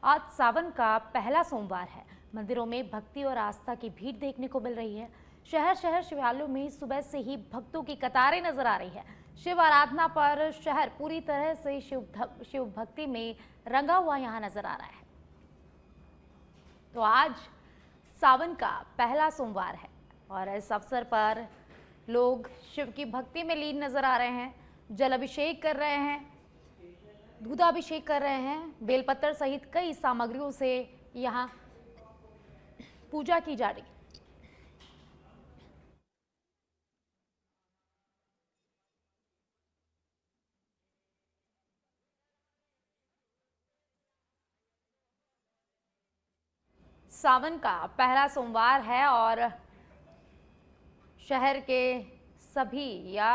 आज सावन का पहला सोमवार है। मंदिरों में भक्ति और आस्था की भीड़ देखने को मिल रही है। शहर शहर शिवालयों में सुबह से ही भक्तों की कतारें नजर आ रही है। शिव आराधना पर शहर पूरी तरह से शिव भक्ति में रंगा हुआ यहाँ नजर आ रहा है। तो आज सावन का पहला सोमवार है और इस अवसर पर लोग शिव की भक्ति में लीन नजर आ रहे हैं। जल अभिषेक कर रहे हैं, दूधाभिषेक कर रहे हैं। बेलपत्र सहित कई सामग्रियों से यहाँ पूजा की जा रही है। सावन का पहला सोमवार है और शहर के सभी या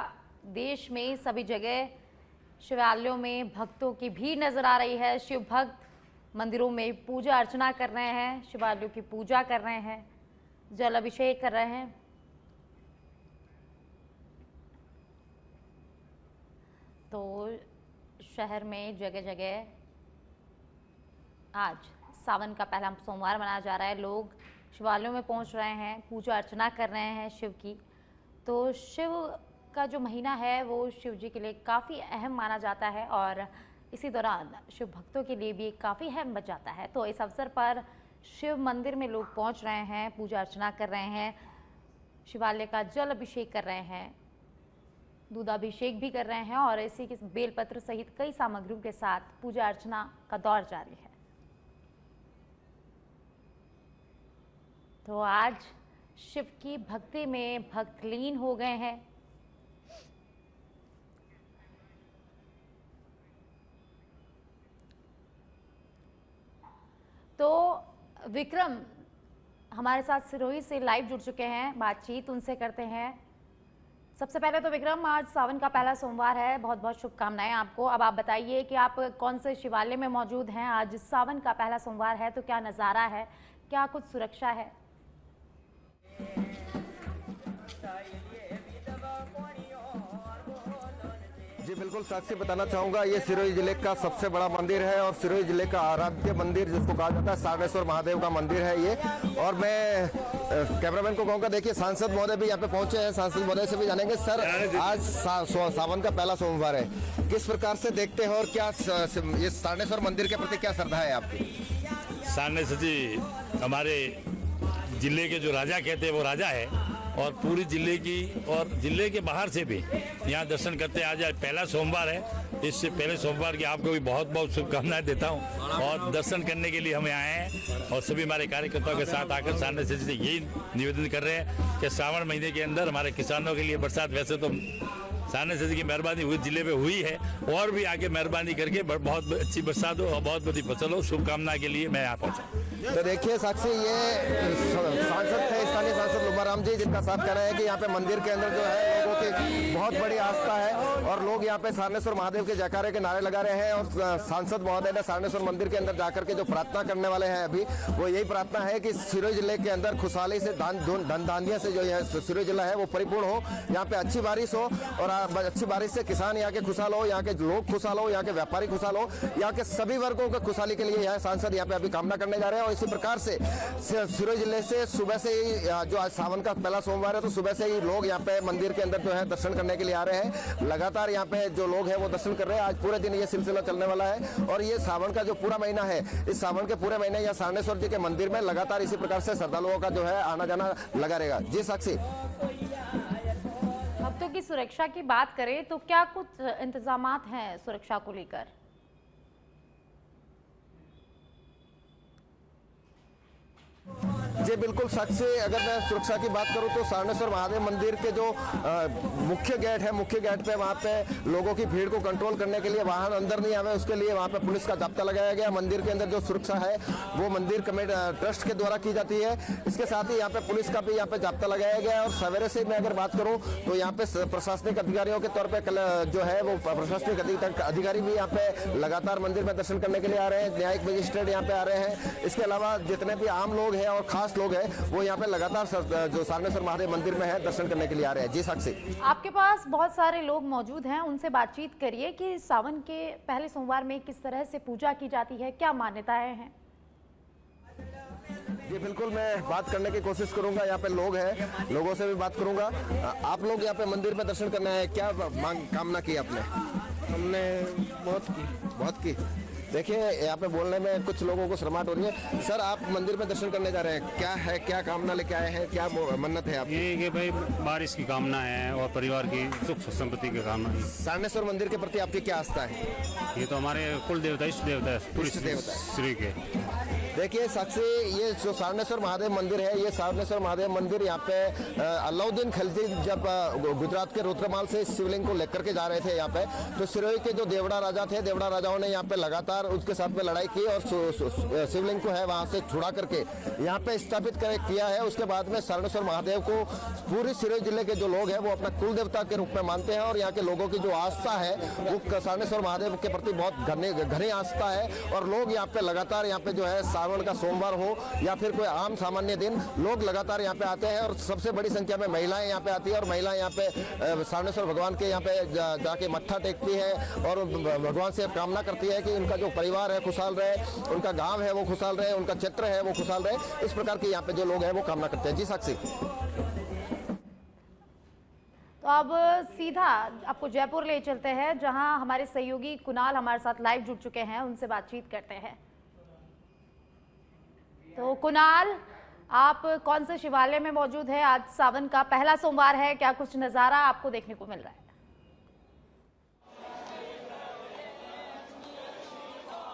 देश में सभी जगह शिवालयों में भक्तों की भीड़ नजर आ रही है। शिव भक्त मंदिरों में पूजा अर्चना कर रहे हैं, शिवालयों की पूजा कर रहे हैं, जल अभिषेक कर रहे हैं। तो शहर में जगह जगह आज सावन का पहला सोमवार मनाया जा रहा है। लोग शिवालयों में पहुंच रहे हैं, पूजा अर्चना कर रहे हैं शिव की। तो शिव का जो महीना है वो शिव जी के लिए काफ़ी अहम माना जाता है और इसी दौरान शिव भक्तों के लिए भी काफ़ी अहम बन जाता है। तो इस अवसर पर शिव मंदिर में लोग पहुंच रहे हैं, पूजा अर्चना कर रहे हैं, शिवालय का जल अभिषेक कर रहे हैं, दूधाभिषेक भी कर रहे हैं और इसी के बेलपत्र सहित कई सामग्रियों के साथ पूजा अर्चना का दौर जारी है। तो आज शिव की भक्ति में भक्त लीन हो गए हैं। तो विक्रम हमारे साथ सिरोही से लाइव जुड़ चुके हैं, बातचीत उनसे करते हैं। सबसे पहले तो विक्रम, आज सावन का पहला सोमवार है, बहुत बहुत शुभकामनाएं आपको। अब आप बताइए कि आप कौन से शिवालय में मौजूद हैं। आज सावन का पहला सोमवार है तो क्या नज़ारा है, क्या कुछ सुरक्षा है? जी बिल्कुल, साक्षी बताना चाहूँगा, ये सिरोही जिले का सबसे बड़ा मंदिर है और सिरोही जिले का आराध्य मंदिर जिसको कहा जाता है सारनेश्वर महादेव का मंदिर है ये। और मैं कैमरामैन को कहूँगा, देखिए सांसद महोदय भी यहाँ पे पहुँचे हैं, सांसद महोदय से भी जानेंगे। सर, आज सावन का पहला सोमवार है, किस प्रकार से देखते हैं और क्या ये सारनेश्वर मंदिर के प्रति क्या श्रद्धा है आपकी? सारनेश्वर जी हमारे जिले के जो राजा कहते हैं वो राजा है और पूरी जिले की और जिले के बाहर से भी यहाँ दर्शन करते हैं। आज पहला सोमवार है, इससे पहले सोमवार की आपको भी बहुत बहुत शुभकामनाएं देता हूँ और दर्शन करने के लिए हम आए हैं और सभी हमारे कार्यकर्ताओं के साथ आकर सारनेश्वर जी से यही निवेदन कर रहे हैं कि श्रावण महीने के अंदर हमारे किसानों के लिए बरसात, वैसे तो सारनेश्वर जी की मेहरबानी हुई जिले में हुई है और भी आगे मेहरबानी करके बहुत अच्छी बरसात हो और बहुत बड़ी फसल हो, शुभकामना के लिए मैं यहाँ पहुँचा। तो देखिए साक्षी, ये सांसद थे, स्थानीय सांसद लुबाराम जी, जिनका साफ कहना है कि यहाँ पे मंदिर के अंदर जो है लोगों की बहुत बड़ी आस्था है और लोग यहाँ पे सारनेश्वर महादेव के जयकारे के नारे लगा रहे हैं। और सांसद महोदय ने सारनेश्वर मंदिर के अंदर जाकर के जो प्रार्थना करने वाले हैं अभी, वो यही प्रार्थना है कि सिरोही जिले के अंदर खुशहाली से धन धान्य से जो है सिरोही जिला है वो परिपूर्ण हो, यहाँ पे अच्छी बारिश हो और अच्छी बारिश से किसान यहाँ के खुशहाल हो, यहाँ के लोग खुशहाल हो, यहाँ के व्यापारी खुशहाल हो, यहाँ के सभी वर्गों के खुशहाली के लिए यह सांसद यहाँ पे अभी कामना करने जा रहे हैं। और इसी प्रकार से सिरोही जिले से सुबह से ही, जो आज सावन का पहला सोमवार है, तो सुबह से ही लोग यहाँ पे मंदिर के अंदर जो है दर्शन करने के लिए आ रहे हैं। लगातार यहाँ पे जो लोग हैं वो दर्शन कर रहे हैं। आज पूरे दिन ये सिलसिला चलने वाला है और ये सावन का जो पूरा महीना है, इस सावन के पूरे महीने यहाँ सारनेश्वर जी के मंदिर में लगातार इसी प्रकार से श्रद्धालुओं का जो है आना जाना लगा रहेगा। जी साक्षी, भक्तों की सुरक्षा की बात करें तो क्या कुछ इंतजामात हैं सुरक्षा को लेकर? जी बिल्कुल साक्षी, अगर मैं सुरक्षा की बात करूं तो सारनेश्वर महादेव मंदिर के जो मुख्य गेट है, मुख्य गेट पे वहां पे लोगों की भीड़ को कंट्रोल करने के लिए वाहन अंदर नहीं आवे, उसके लिए वहां पे पुलिस का जाब्ता लगाया गया। मंदिर के अंदर जो सुरक्षा है वो मंदिर कमेटी ट्रस्ट के द्वारा की जाती है। इसके साथ ही यहाँ पे पुलिस का भी यहाँ पे जाब्ता लगाया गया है। और सवेरे से मैं अगर बात करूँ तो यहाँ पे प्रशासनिक अधिकारियों के तौर पर जो है वो प्रशासनिक अधिकारी भी यहाँ पे लगातार मंदिर में दर्शन करने के लिए आ रहे हैं। न्यायिक मजिस्ट्रेट यहाँ पे आ रहे हैं। इसके अलावा जितने भी आम लोग हैं और खास लोग हैं वो यहाँ पे लगातार जो सारनेश्वर महादेव मंदिर में है दर्शन करने के लिए आ रहे हैं। जी साक्षी, आपके पास बहुत सारे लोग मौजूद हैं, उनसे बातचीत करिए कि सावन के पहले सोमवार में किस तरह से पूजा की जाती है, क्या मान्यताएं हैं? जी बिल्कुल, मैं बात करने की कोशिश करूंगा। यहाँ पे लोग हैं, लोगों से भी बात करूंगा। आप लोग यहाँ पे मंदिर में दर्शन करने आए, क्या मांग कामना की आपने? हमने बहुत की। देखिए यहाँ पे बोलने में कुछ लोगों को शर्माहट हो रही है। सर, आप मंदिर में दर्शन करने जा रहे हैं, क्या है, क्या कामना लेके आए हैं, क्या मन्नत है आपकी? ये कि भाई बारिश की कामना है और परिवार की सुख समृद्धि की कामना है। सारनेश्वर मंदिर के प्रति आपकी क्या आस्था है? ये तो हमारे कुल देवता, इष्ट देवता है, इष्ट देवता है। श्री के। देखिए साक्षी, ये जो सारनेश्वर महादेव मंदिर है, ये सारनेश्वर महादेव मंदिर यहाँ पे अलाउद्दीन खिलजी जब गुजरात के रुद्रमाल से शिवलिंग को लेकर के जा रहे थे यहाँ पे, तो सिरोही के जो देवड़ा राजा थे, देवड़ा राजाओं ने यहाँ पे लगातार उसके साथ में लड़ाई की और शिवलिंग को है वहाँ से छुड़ा करके यहाँ पे स्थापित किया है। उसके बाद में सारनेश्वर महादेव को पूरी सिरोही जिले के जो लोग हैं वो अपना कुल देवता के रूप में मानते हैं और यहाँ के लोगों की जो आस्था है वो सारनेश्वर महादेव के प्रति बहुत घनी आस्था है। और लोग यहाँ पे लगातार, यहाँ पे जो है सावन का सोमवार हो या फिर कोई आम सामान्य दिन, लोग लगातार यहाँ पे आते हैं और सबसे बड़ी संख्या में महिलाएं यहाँ पे आती है और महिलाएं यहाँ पे सारनेश्वर भगवान के यहाँ पे जाके मत्था टेकती है और भगवान से कामना करती है कि उनका जो परिवार है खुशहाल रहे, उनका गांव है वो खुशहाल रहे, उनका क्षेत्र है वो खुशहाल रहे। इस प्रकार के यहाँ पे जो लोग हैं वो कामना करते हैं। जी साक्षी। तो अब सीधा आपको जयपुर ले चलते हैं, जहां हमारे सहयोगी कुणाल हमारे साथ लाइव जुड़ चुके हैं, उनसे बातचीत करते हैं। तो कुणाल, आप कौन से शिवालय में मौजूद है? आज सावन का पहला सोमवार है, क्या कुछ नजारा आपको देखने को मिल रहा है?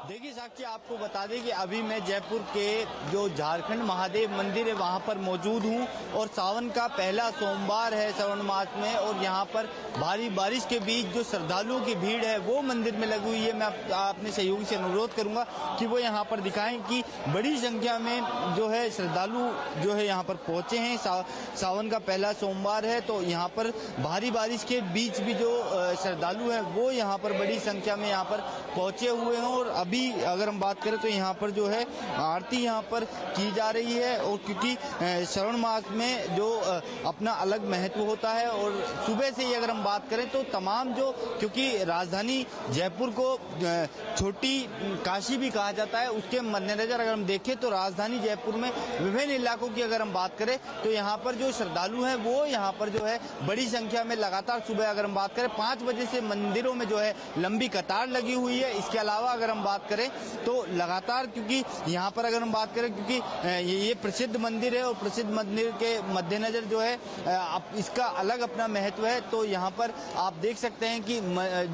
देखिए साक्षी, आपको बता दें कि अभी मैं जयपुर के जो झारखंड महादेव मंदिर है वहां पर मौजूद हूं और सावन का पहला सोमवार है श्रावण मास में, और यहां पर भारी बारिश के बीच जो श्रद्धालुओं की भीड़ है वो मंदिर में लगी हुई है। मैं अपने सहयोगी से अनुरोध करूंगा कि वो यहां पर दिखाएं कि बड़ी संख्या में जो है श्रद्धालु जो है यहाँ पर पहुंचे हैं। सावन का पहला सोमवार है तो यहाँ पर भारी बारिश के बीच भी जो श्रद्धालु हैं वो यहाँ पर बड़ी संख्या में यहाँ पर पहुंचे हुए हैं। और अभी अगर हम बात करें तो यहाँ पर जो है आरती यहाँ पर की जा रही है, और क्योंकि श्रावण मास में जो अपना अलग महत्व होता है, और सुबह से ही अगर हम बात करें तो तमाम जो, क्योंकि राजधानी जयपुर को छोटी काशी भी कहा जाता है, उसके मद्देनजर अगर हम देखें तो राजधानी जयपुर में विभिन्न इलाकों की अगर हम बात करें तो यहाँ पर जो श्रद्धालु हैं वो यहाँ पर जो है बड़ी संख्या में लगातार सुबह अगर हम बात करें 5 बजे से मंदिरों में जो है लंबी कतार लगी हुई है। इसके अलावा अगर हम बात करें तो लगातार, क्योंकि यहाँ पर अगर हम बात करें क्योंकि ये प्रसिद्ध मंदिर है और प्रसिद्ध मंदिर के मद्देनजर जो है इसका अलग अपना महत्व है, तो यहाँ पर आप देख सकते हैं कि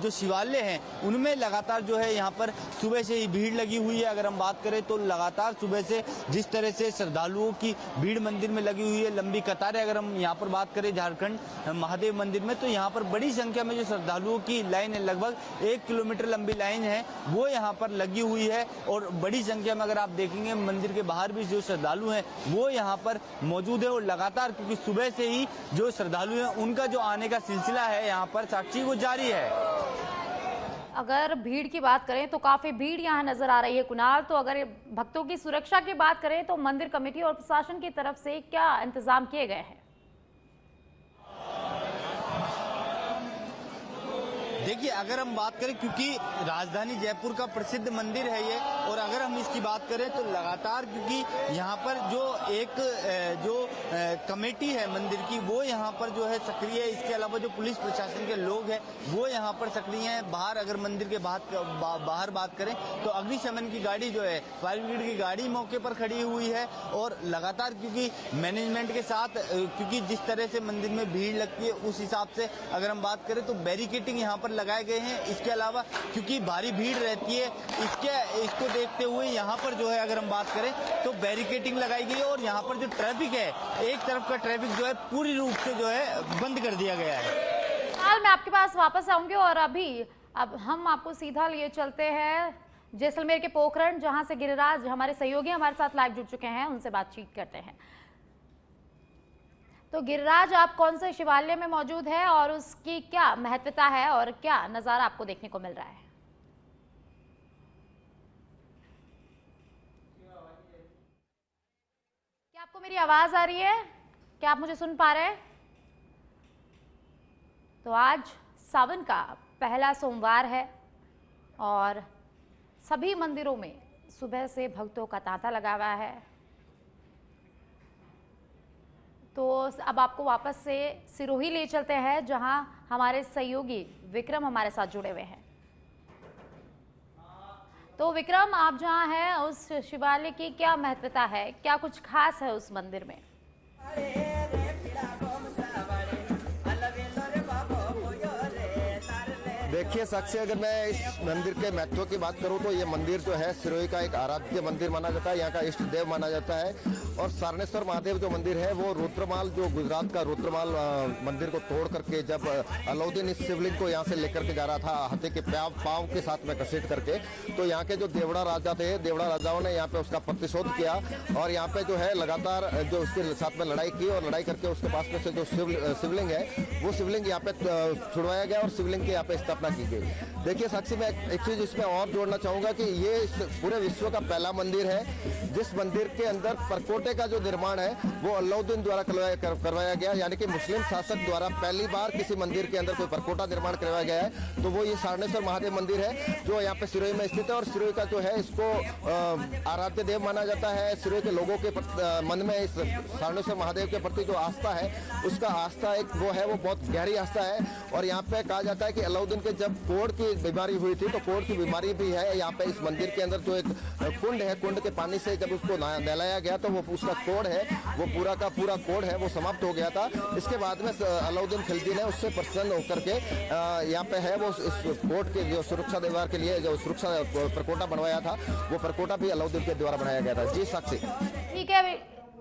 जो शिवालय हैं उनमें लगातार जो है यहाँ पर सुबह से ही भीड़ लगी हुई है। अगर हम बात करें तो लगातार सुबह से जिस तरह से श्रद्धालुओं की भीड़ मंदिर में लगी हुई है, लंबी कतारें, अगर हम यहाँ पर बात करें झारखंड महादेव मंदिर में तो यहाँ पर बड़ी संख्या में जो श्रद्धालुओं की लाइन है, लगभग 1 किलोमीटर लंबी लाइन है, वो यहाँ पर लगी हुई है। और बड़ी संख्या में अगर आप देखेंगे मंदिर के बाहर भी जो श्रद्धालु हैं वो यहाँ पर मौजूद है, और लगातार क्योंकि सुबह से ही जो श्रद्धालु हैं उनका जो आने का सिलसिला है यहाँ पर साक्षी वो जारी है। अगर भीड़ की बात करें तो काफी भीड़ यहाँ नजर आ रही है कुणाल। तो अगर भक्तों की सुरक्षा की बात करें तो मंदिर कमेटी और प्रशासन की तरफ से क्या इंतजाम किए गए हैं? देखिए अगर हम बात करें, क्योंकि राजधानी जयपुर का प्रसिद्ध मंदिर है ये, और अगर हम इसकी बात करें तो लगातार क्योंकि यहाँ पर जो एक कमेटी है मंदिर की वो यहाँ पर जो है सक्रिय है। इसके अलावा जो पुलिस प्रशासन के लोग हैं वो यहाँ पर सक्रिय हैं। बाहर अगर मंदिर के बाहर बात करें तो अग्निशमन की गाड़ी जो है, फायर ब्रिगेड की गाड़ी मौके पर खड़ी हुई है, और लगातार क्योंकि मैनेजमेंट के साथ, क्योंकि जिस तरह से मंदिर में भीड़ लगती है उस हिसाब से अगर हम बात करें तो बैरिकेटिंग यहाँ पर लगाए गए हैं। इसके अलावा क्योंकि भारी भीड़ रहती है इसको देखते हुए यहाँ पर जो है अगर हम बात करें तो बैरिकेटिंग लगाई गई है, और यहाँ पर जो ट्रैफिक है, एक तरफ का ट्रैफिक जो है पूरी रूप से जो है बंद कर दिया गया है। हाल मैं आपके पास वापस आऊंगी, और अब हम आपको सीधा लिए चलते हैं जैसलमेर के पोखरण, जहां से गिरिराज हमारे सहयोगी हमारे साथ लाइव जुड़ चुके हैं, उनसे बातचीत करते हैं। तो गिरिराज, आप कौन से शिवालय में मौजूद है और उसकी क्या महत्वता है और क्या नजारा आपको देखने को मिल रहा है? क्या आपको मेरी आवाज आ रही है? क्या आप मुझे सुन पा रहे हैं? तो आज सावन का पहला सोमवार है और सभी मंदिरों में सुबह से भक्तों का तांता लगा हुआ है। तो अब आपको वापस से सिरोही ले चलते हैं, जहां हमारे सहयोगी विक्रम हमारे साथ जुड़े हुए हैं। तो विक्रम, आप जहां हैं उस शिवालय की क्या महत्वता है, क्या कुछ खास है उस मंदिर में? देखिए साक्षी, अगर मैं इस मंदिर के महत्व की बात करूं तो ये मंदिर जो है सिरोही का एक आराध्य मंदिर माना जाता है, यहाँ का इष्ट देव माना जाता है। और सारनेश्वर महादेव जो मंदिर है वो रुद्रमाल, जो गुजरात का रुद्रमाल मंदिर को तोड़ करके जब अलाउद्दीन इस शिवलिंग को यहाँ से लेकर के जा रहा था हाथी के पाँव के साथ में घसीट करके, तो यहाँ के जो देवड़ा राजा थे, देवड़ा राजाओं ने यहाँ पे उसका प्रतिशोध किया और यहाँ पे जो है लगातार जो उसके साथ में लड़ाई की और लड़ाई करके उसके पास में से जो शिवलिंग है वो शिवलिंग यहाँ पे छुड़वाया गया और शिवलिंग की यहाँ पे स्थापना की गई। देखिए साक्षी, मैं एक चीज इसमें और जोड़ना चाहूंगा कि ये पूरे विश्व का पहला मंदिर है जिस मंदिर के अंदर परकोटे का जो निर्माण है वो अलाउद्दीन द्वारा करवाया गया, यानी कि मुस्लिम शासक द्वारा पहली बार किसी मंदिर के अंदर कोई परकोटा निर्माण करवाया गया है। तो वो ये सारनेश्वर महादेव मंदिर है जो यहाँ पे सिरोही में स्थित है और सिरोही का जो है इसको आराध्य देव माना जाता है। सिरोही के लोगों के मन में इस सारनेश्वर महादेव के प्रति जो आस्था है उसका आस्था एक वो है, वो बहुत गहरी आस्था है। और यहाँ पे कहा जाता है कि अलाउद्दीन के जब कोढ़ की बीमारी हुई थी तो कोढ़ की बीमारी भी है यहाँ पे इस मंदिर के अंदर जो एक कुंड है, कुंड के पानी से जब उसको नहलाया गया तो वो उसका कोढ़ है, वो पूरा का पूरा कोढ़ है वो समाप्त हो गया था। इसके बाद में अलाउद्दीन खिलजी ने उससे प्रसन्न होकर के यहाँ पे है वो इस कोर्ट के जो सुरक्षा दीवार के लिए जो सुरक्षा परकोटा बनवाया था वो परकोटा भी अलाउद्दीन के द्वारा बनाया गया था। जी साक्षी।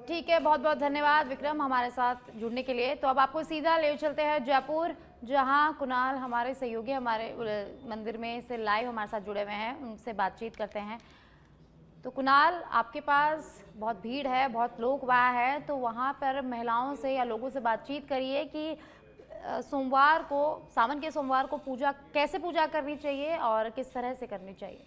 ठीक है, बहुत बहुत धन्यवाद विक्रम हमारे साथ जुड़ने के लिए। तो अब आपको सीधा ले चलते हैं जयपुर, जहां कुणाल हमारे सहयोगी हमारे मंदिर में से लाइव हमारे साथ जुड़े हुए हैं, उनसे बातचीत करते हैं। तो कुणाल, आपके पास बहुत भीड़ है, बहुत लोग वहाँ है, तो वहाँ पर महिलाओं से या लोगों से बातचीत करिए कि सोमवार को, सावन के सोमवार को कैसे पूजा करनी चाहिए और किस तरह से करनी चाहिए।